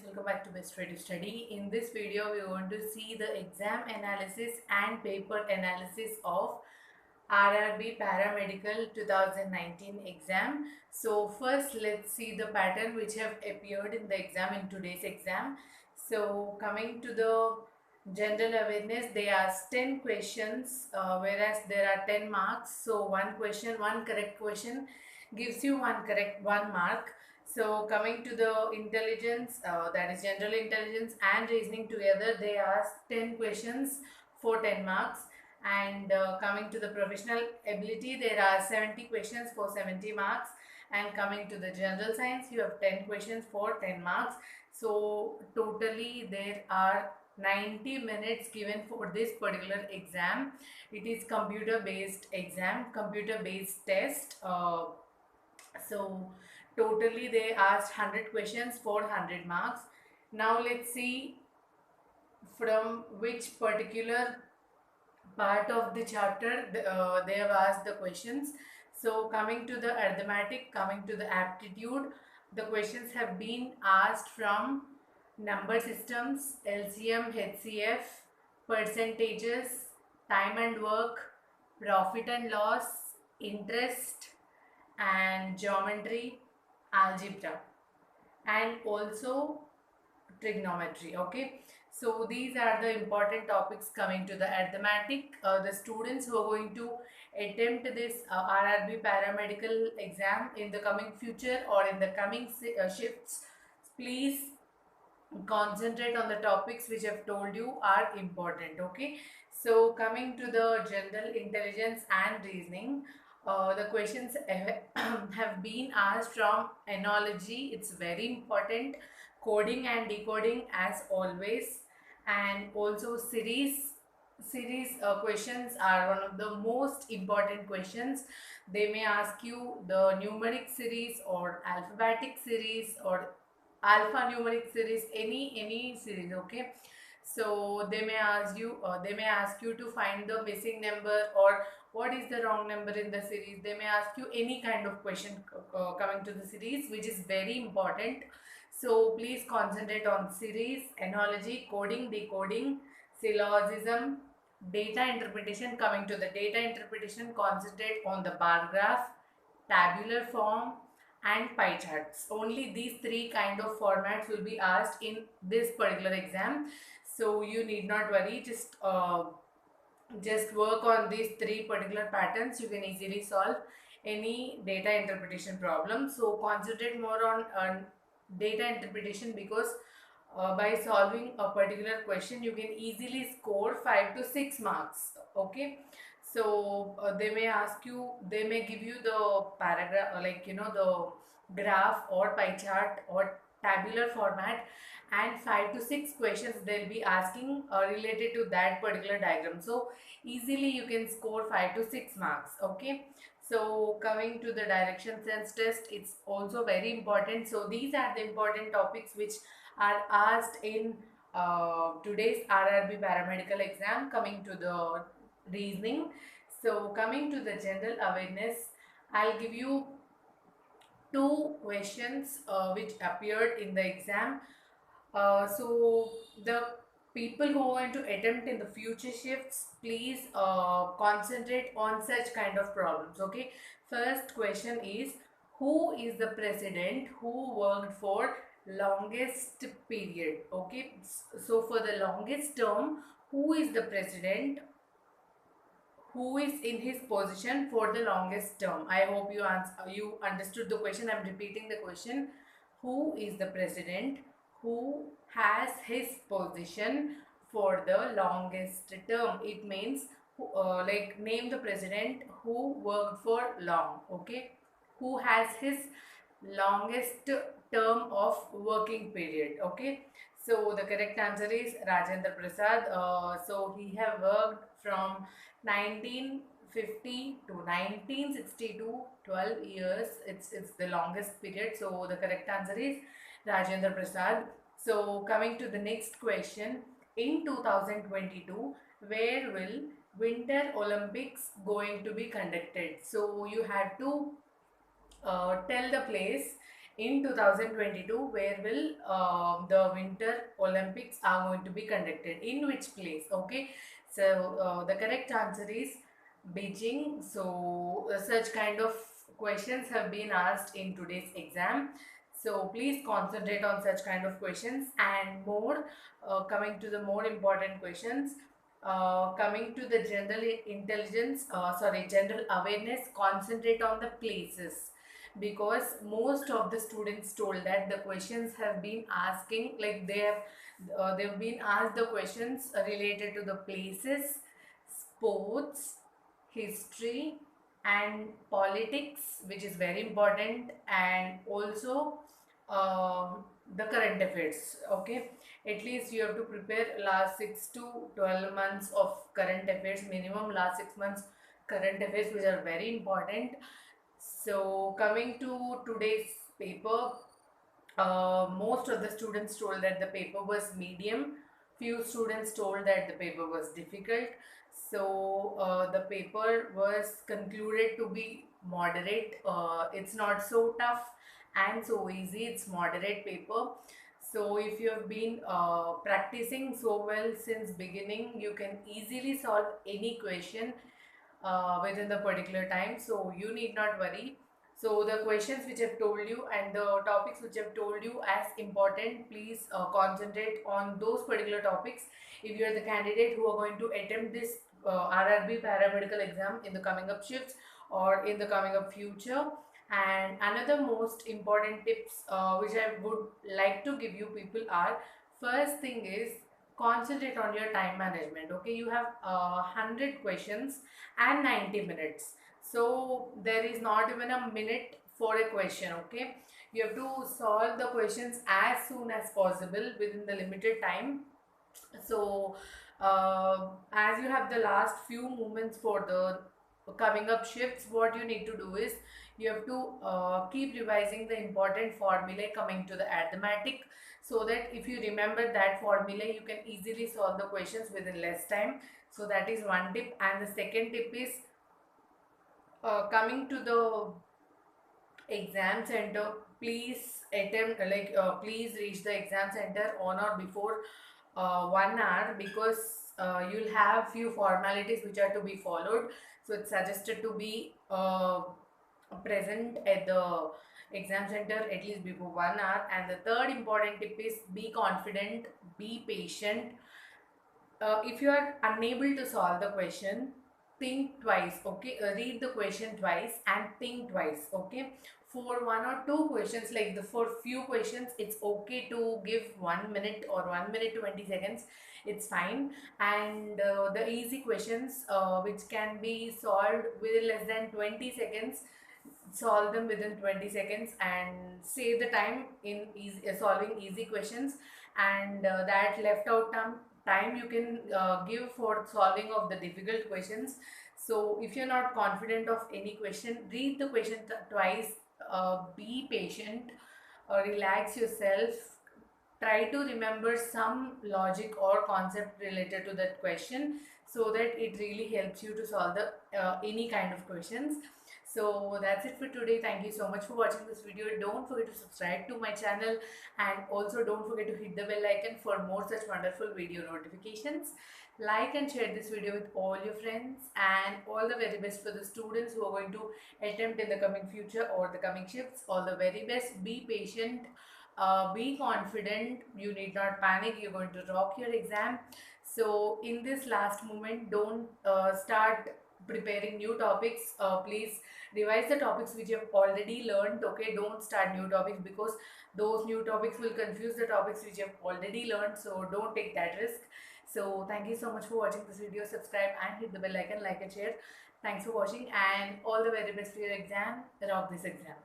welcome back to Best Way to Study. In this video, we are going to see the exam analysis and paper analysis of RRB Paramedical 2019 exam. So first, let's see the pattern which have appeared in the exam in today's exam. So coming to the general awareness, they ask 10 questions, whereas there are 10 marks. So one correct question gives you one mark. So coming to the intelligence, that is general intelligence and reasoning together, they ask 10 questions for 10 marks. And coming to the professional ability, there are 70 questions for 70 marks. And coming to the general science, you have 10 questions for 10 marks. So totally there are 90 minutes given for this particular exam. It is computer based exam, computer based test. So totally they asked 100 questions for 100 marks. Now let's see from which particular part of the chapter they have asked the questions. So coming to the arithmetic, coming to the aptitude, the questions have been asked from number systems, LCM, HCF, percentages, time and work, profit and loss, interest, and geometry, algebra, and also trigonometry. Okay, so these are the important topics coming to the arithmetic. The students who are going to attempt this RRB paramedical exam in the coming future or in the coming shifts, please concentrate on the topics which I've told you are important. Okay, so coming to the general intelligence and reasoning, the questions have been asked from analogy. It's very important. Coding and decoding as always, and also series questions are one of the most important questions. They may ask you the numeric series or alphabetic series or alphanumeric series, any series. Okay, so they may ask you to find the missing number or what is the wrong number in the series. They may ask you any kind of question coming to the series, which is very important. So please concentrate on series, analogy, coding, decoding, syllogism, data interpretation. Coming to the data interpretation, concentrate on the bar graph, tabular form, and pie charts. Only these three kind of formats will be asked in this particular exam. So you need not worry, just work on these three particular patterns. You can easily solve any data interpretation problem. So concentrate more on data interpretation, because by solving a particular question you can easily score 5 to 6 marks. Okay, so they may give you the paragraph, the graph or pie chart or tabular format, and 5 to 6 questions they'll be asking related to that particular diagram. So easily you can score 5 to 6 marks. Okay, so coming to the direction sense test, it's also very important. So these are the important topics which are asked in today's RRB paramedical exam. Coming to the reasoning, so coming to the general awareness, I'll give you two questions which appeared in the exam. So the people who are going to attempt in the future shifts, please concentrate on such kind of problems. Okay, first question is, who is the president who worked for longest period? Okay, so for the longest term, who is the president who is in his position for the longest term? I hope you understood the question. I'm repeating the question. Who is the president who has his position for the longest term? It means like name the president who worked for long. Okay, who has his longest term of working period. Okay, so the correct answer is Rajendra Prasad. So he have worked from 1950 to 1962, 12 years. It's the longest period. So the correct answer is Rajendra Prasad. So coming to the next question, in 2022, where will Winter Olympics going to be conducted? So you have to tell the place in 2022, where will the Winter Olympics are going to be conducted, in which place? Okay, so the correct answer is Beijing. So such kind of questions have been asked in today's exam, so please concentrate on such kind of questions and more. Coming to the more important questions, coming to the general intelligence, general awareness, concentrate on the places, because most of the students told that the questions have been asking, like they've been asked the questions related to the places, sports, history, and politics, which is very important, and also the current affairs. Okay, at least you have to prepare last 6 to 12 months of current affairs, minimum last 6 months current affairs, which are very important. So coming to today's paper, most of the students told that the paper was medium. Few students told that the paper was difficult. So the paper was concluded to be moderate. It's not so tough and so easy. It's moderate paper. So if you have been practicing so well since beginning, you can easily solve any question within the particular time. So you need not worry. So the questions which I've told you and the topics which I've told you as important, please concentrate on those particular topics. If you are the candidate who are going to attempt this RRB paramedical exam in the coming up shifts or in the coming up future. And another most important tips which I would like to give you people are, first thing is concentrate on your time management. Okay, you have 100 questions and 90 minutes, so there is not even a minute for a question. Okay, you have to solve the questions as soon as possible within the limited time. So as you have the last few moments for the coming up shifts, what you need to do is you have to keep revising the important formulae coming to the arithmetic, so that if you remember that formula, you can easily solve the questions within less time. So that is one tip. And the second tip is coming to the exam center, please attempt please reach the exam center on or before 1 hour, because you'll have few formalities which are to be followed. So it's suggested to be present at the exam center at least before 1 hour. And the third important tip is be confident, be patient. If you are unable to solve the question, think twice. Okay, read the question twice and think twice. Okay, for one or two questions, like the for few questions, it's okay to give 1 minute or 1 minute 20 seconds, it's fine. And the easy questions which can be solved within less than 20 seconds, solve them within 20 seconds and save the time in solving easy questions. And that left out time you can give for solving of the difficult questions. So if you're not confident of any question, read the question twice, be patient, relax yourself, try to remember some logic or concept related to that question, so that it really helps you to solve the any kind of questions. So that's it for today. Thank you so much for watching this video. Don't forget to subscribe to my channel, and also don't forget to hit the bell icon for more such wonderful video notifications. Like and share this video with all your friends, and all the very best for the students who are going to attempt in the coming future or the coming shifts. All the very best. Be patient, be confident, you need not panic, you're going to rock your exam. So in this last moment, don't start preparing new topics. Please revise the topics which you have already learned. Okay, don't start new topics, because those new topics will confuse the topics which you have already learned. So don't take that risk. So thank you so much for watching this video. Subscribe and hit the bell icon, like and share. Thanks for watching, and all the very best for your exam. Rock this exam.